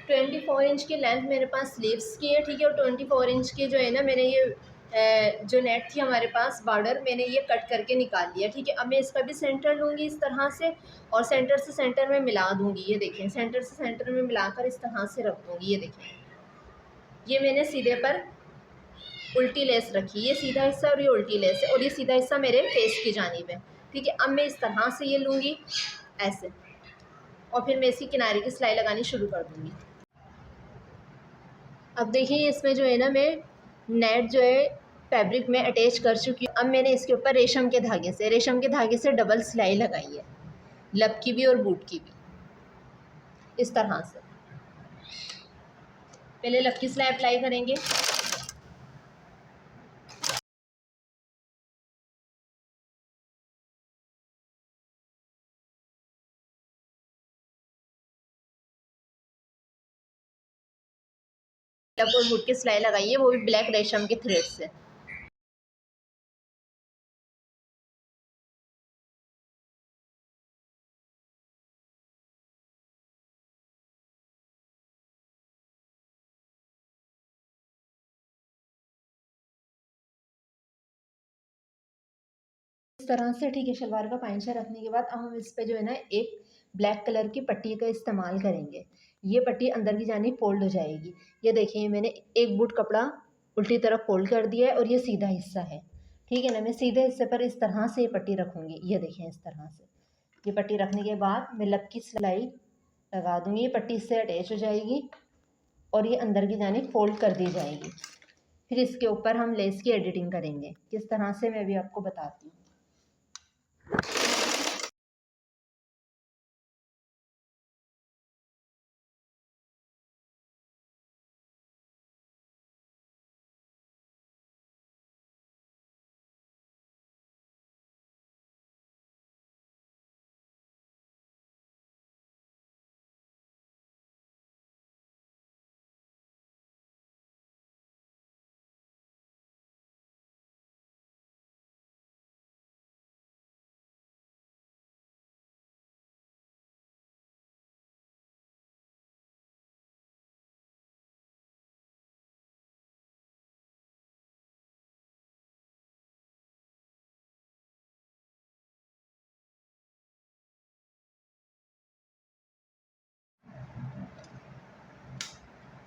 24 inch की length मेरे पास sleeves की है, ठीक है। और 24 इंच की जो है ना, मैंने ये जो नेट थी हमारे पास बॉर्डर, मैंने ये कट करके निकाल लिया, ठीक है। अब मैं इसका भी सेंटर लूँगी इस तरह से, और सेंटर से सेंटर में मिला दूँगी। ये देखें, सेंटर से सेंटर में मिलाकर इस तरह से रख दूँगी। ये देखें, ये मैंने सीधे पर उल्टी लेस रखी, ये सीधा हिस्सा और ये उल्टी लेस है, और ये सीधा हिस्सा मेरे फेस की जानिब है, ठीक है। अब मैं इस तरह से ये लूँगी ऐसे, और फिर मैं इसकी किनारे की सिलाई लगानी शुरू कर दूँगी। अब देखिए, इसमें जो है ना, मैं नेट जो है फैब्रिक में अटैच कर चुकी हूँ। अब मैंने इसके ऊपर रेशम के धागे से डबल सिलाई लगाई है, लब की भी और बूट की भी, इस तरह से। पहले लब की सिलाई अप्लाई करेंगे, लब और बूट की सिलाई लगाइए, वो भी ब्लैक रेशम के थ्रेड से। इस तरह से, ठीक है। शलवार का पाइंचा रखने के बाद अब हम इस पे जो है ना, एक ब्लैक कलर की पट्टी का इस्तेमाल करेंगे। ये पट्टी अंदर की जानिब फोल्ड हो जाएगी। ये देखिए, मैंने एक बूट कपड़ा उल्टी तरफ फोल्ड कर दिया है, और ये सीधा हिस्सा है, ठीक है ना। मैं सीधे हिस्से पर इस तरह से ये पट्टी रखूँगी। ये देखें, इस तरह से ये पट्टी रखने के बाद मैं लब की सिलाई लगा दूँगी। ये पट्टी इससे अटैच हो जाएगी, और ये अंदर की जानिब फोल्ड कर दी जाएगी। फिर इसके ऊपर हम लेस की एडिटिंग करेंगे, किस तरह से मैं भी आपको बताती हूँ।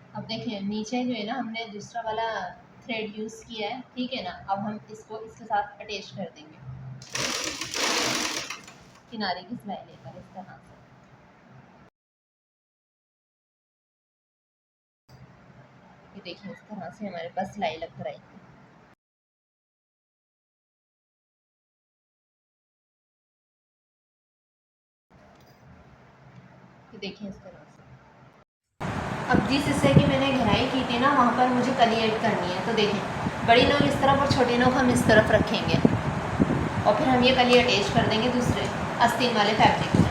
अब देखें, नीचे जो है ना, हमने दूसरा वाला थ्रेड यूज़ किया है, ठीक है ना। अब हम इसको इसके साथ अटैच कर देंगे, किनारे की सिलाई लेकर इस तरह से। ये देखिए, इस तरह से हमारे पास सिलाई लग कर आएगी। ये देखिए, इस तरह से। अब जिस हिस्से की मैंने घिराई की थी ना, वहाँ पर मुझे कली ऐड करनी है। तो देखें, बड़ी नोक इस तरफ और छोटी नोक हम इस तरफ रखेंगे, और फिर हम ये कली अटैच कर देंगे दूसरे आस्तीन वाले फैब्रिक में।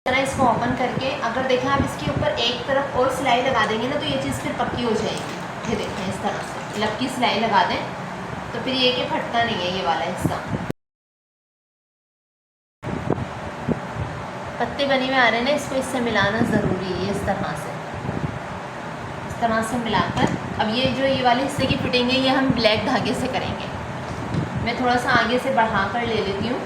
तरह इसको ओपन करके, अगर देखें आप इसके ऊपर एक तरफ और सिलाई लगा देंगे ना, तो ये चीज़ फिर पक्की हो जाएगी। ये देखें, इस तरह से लब की सिलाई लगा दें, तो फिर ये कि फटता नहीं है ये वाला हिस्सा। पत्ते बने हुए आ रहे हैं ना, इसको इससे मिलाना ज़रूरी है। इस तरह से, इस तरह से मिलाकर, अब ये जो ये वाले हिस्से की फिटिंग है, ये हम ब्लैक धागे से करेंगे। मैं थोड़ा सा आगे से बढ़ा कर ले लेती हूँ।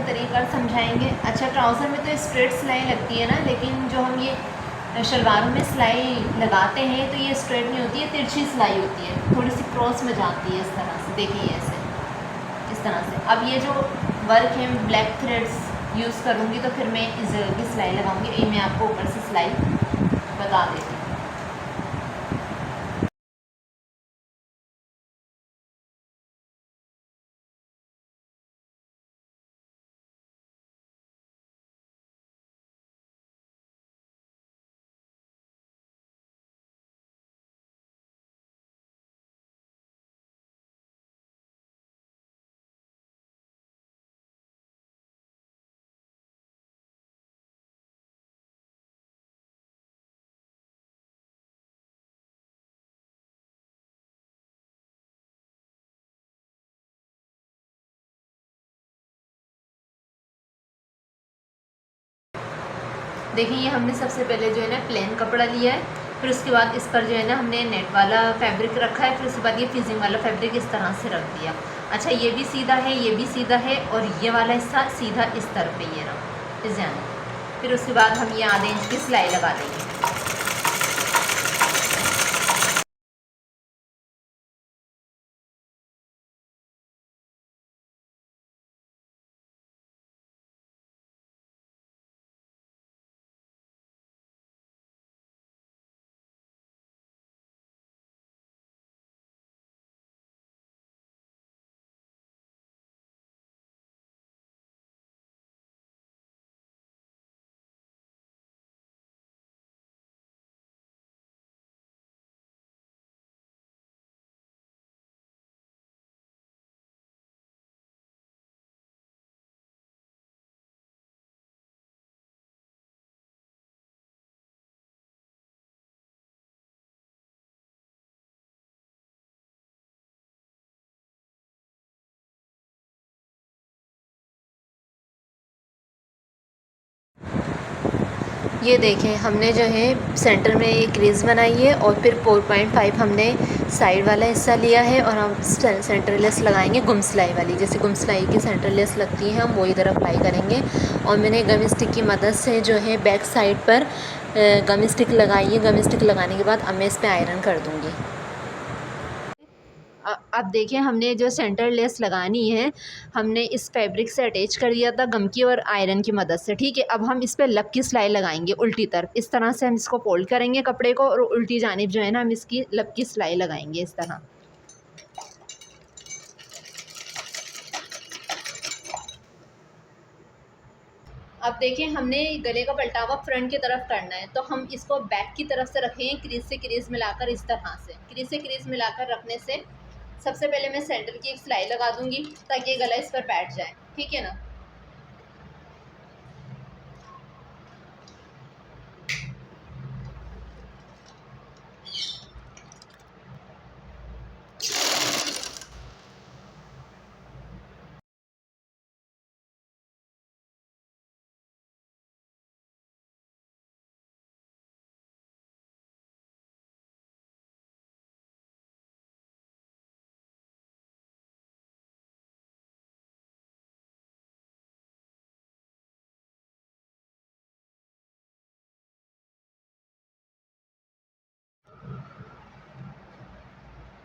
तरीका समझाएंगे। अच्छा, ट्राउज़र में तो स्ट्रेट सिलाई लगती है ना, लेकिन जो हम ये शलवारों में सिलाई लगाते हैं, तो ये स्ट्रेट नहीं होती है, तिरछी सिलाई होती है, थोड़ी सी क्रॉस में जाती है इस तरह से। देखिए ऐसे, इस तरह से। अब ये जो वर्क है, ब्लैक थ्रेड्स यूज़ करूँगी, तो फिर मैं इस जगह की सिलाई लगाऊंगी। ये मैं आपको ऊपर से सिलाई बता देती हूँ। देखिए ये हमने सबसे पहले जो है ना प्लेन कपड़ा लिया है, फिर उसके बाद इस पर जो है ना हमने नेट वाला फैब्रिक रखा है, फिर उसके बाद ये फिजिंग वाला फैब्रिक इस तरह से रख दिया। अच्छा ये भी सीधा है, ये भी सीधा है, और ये वाला हिस्सा सीधा इस तरफ पे ये रहा इस जाने। फिर उसके बाद हम ये आधे इंच की सिलाई लगा देंगे। ये देखें हमने जो है सेंटर में एक क्रीज़ बनाई है, और फिर 4.5 हमने साइड वाला हिस्सा लिया है, और हम सेंटर लेस लगाएंगे गुम सिलाई वाली, जैसे गुम सिलाई की सेंटर लेस लगती है हम वही तरह अप्लाई करेंगे। और मैंने गम स्टिक की मदद से जो है बैक साइड पर गम स्टिक लगाई है। गम स्टिक लगाने के बाद अब मैं इस पर आयरन कर दूँगी। अब देखिए हमने जो सेंटर लेस लगानी है, हमने इस फैब्रिक से अटैच कर दिया था गम की और आयरन की मदद से, ठीक है। अब हम इस पे लब की सिलाई लगाएंगे उल्टी तरफ, इस तरह से हम इसको फोल्ड करेंगे कपड़े को, और उल्टी जानिब जो है ना हम इसकी लब की सिलाई लगाएंगे इस तरह। अब देखिए हमने गले का पलटावा फ्रंट की तरफ करना है, तो हम इसको बैक की तरफ से रखेंगे, क्रीज से क्रीज मिलाकर इस तरह से। क्रीज से क्रीज मिलाकर रखने से सबसे पहले मैं सेंटर की एक सिलाई लगा दूंगी ताकि ये गला इस पर बैठ जाए, ठीक है ना।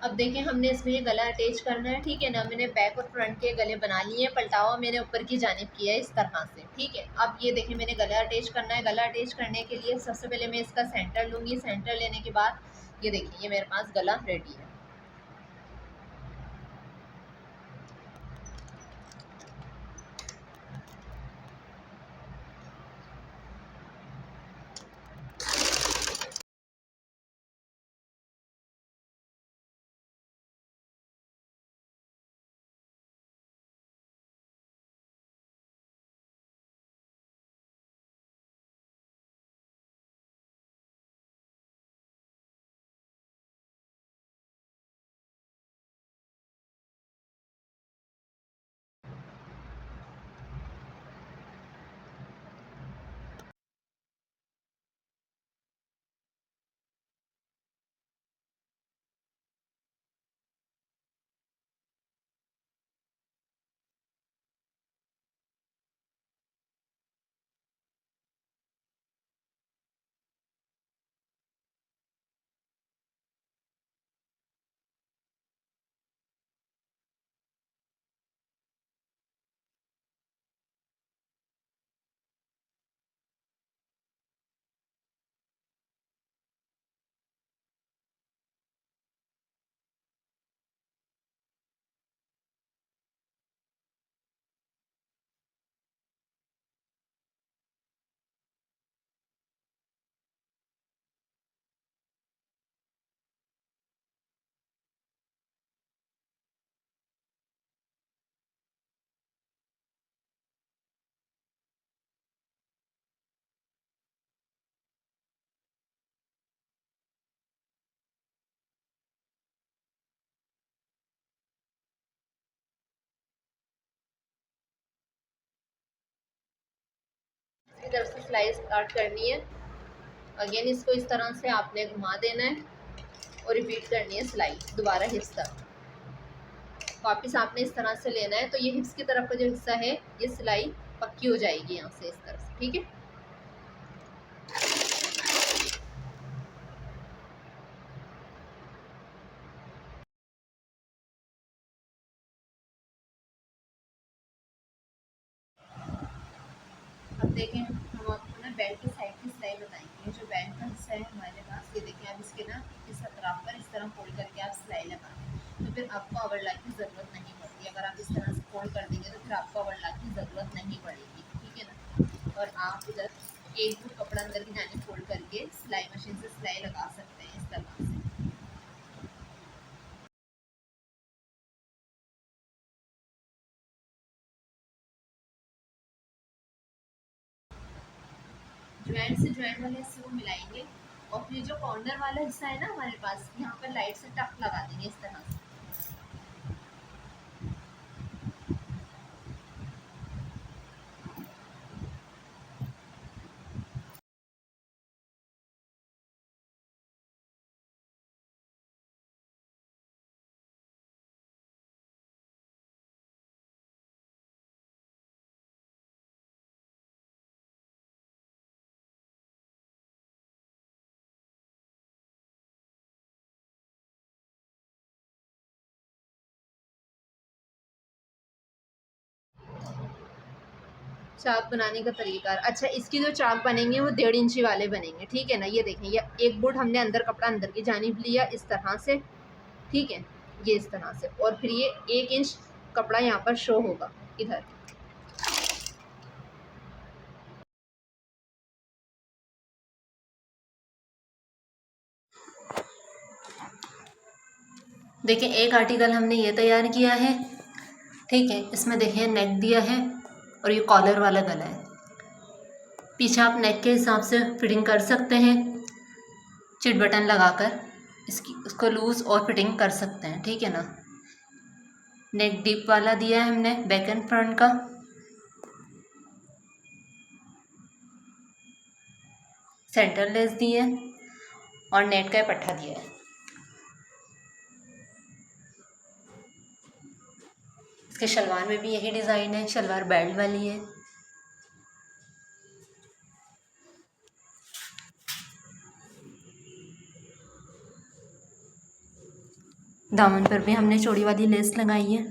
अब देखें हमने इसमें ये गला अटैच करना है, ठीक है ना। मैंने बैक और फ्रंट के गले बना लिए हैं, पलटावा मैंने ऊपर की जानिब किया है इस तरह से, ठीक है। अब ये देखें मैंने गला अटैच करना है। गला अटैच करने के लिए सबसे पहले मैं इसका सेंटर लूँगी। सेंटर लेने के बाद ये देखिए ये मेरे पास गला रेडी है। सिलाई स्टार्ट करनी है। अगेन इसको इस तरह से आपने घुमा देना है और रिपीट करनी है सिलाई दोबारा हिप्स तक। वापस आपने इस तरह से लेना है, तो ये हिप्स की तरफ का जो हिस्सा है ये सिलाई पक्की हो जाएगी यहाँ से इस तरह से, ठीक है। अब देखें, हम आपको ना बेल्ट की साइड की सिलाई बताएंगे। जो बेल्ट का हिस्सा है हमारे पास, ये देखें, आप इसके ना इस अतराफ पर इस तरह फोल्ड करके आप सिलाई लगा दें, तो फिर आपको ओवरलैक की ज़रूरत नहीं पड़ती। अगर आप इस तरह से फोल्ड कर देंगे तो फिर आपको ओवरलैक की ज़रूरत नहीं पड़ेगी, ठीक है ना। और आप इधर एक फुट कपड़ा अंदर की जाने फोल्ड करके सिलाई मशीन से सिलाई लगा सकते हैं इस तरह से। ज्वाइंट से ज्वाइंट वाले हिस्से को मिलाएंगे और फिर जो कॉर्नर वाला हिस्सा है ना हमारे पास, यहाँ पर लाइट से टक लगा देंगे इस तरह से। चाक बनाने का तरीका, अच्छा, इसकी जो चाक बनेंगे वो 1.5 इंची वाले बनेंगे, ठीक है ना। ये देखें, ये एक बुट हमने अंदर कपड़ा अंदर की जानिब लिया इस तरह से, ठीक है, ये इस तरह से, और फिर ये 1 इंच कपड़ा यहाँ पर शो होगा इधर। देखिए, एक आर्टिकल हमने ये तैयार किया है, ठीक है। इसमें देखिए नेक दिया है और ये कॉलर वाला गला है। पीछे आप नेक के हिसाब से फिटिंग कर सकते हैं, चिट बटन लगाकर इसको लूज़ और फिटिंग कर सकते हैं, ठीक है ना। नेक डीप वाला दिया है हमने बैक एंड फ्रंट का। सेंटर लेस दी है और नेट का पट्टा दिया है। इसके शलवार में भी यही डिज़ाइन है, शलवार बेल्ट वाली है। दामन पर भी हमने चौड़ी वाली लेस लगाई है।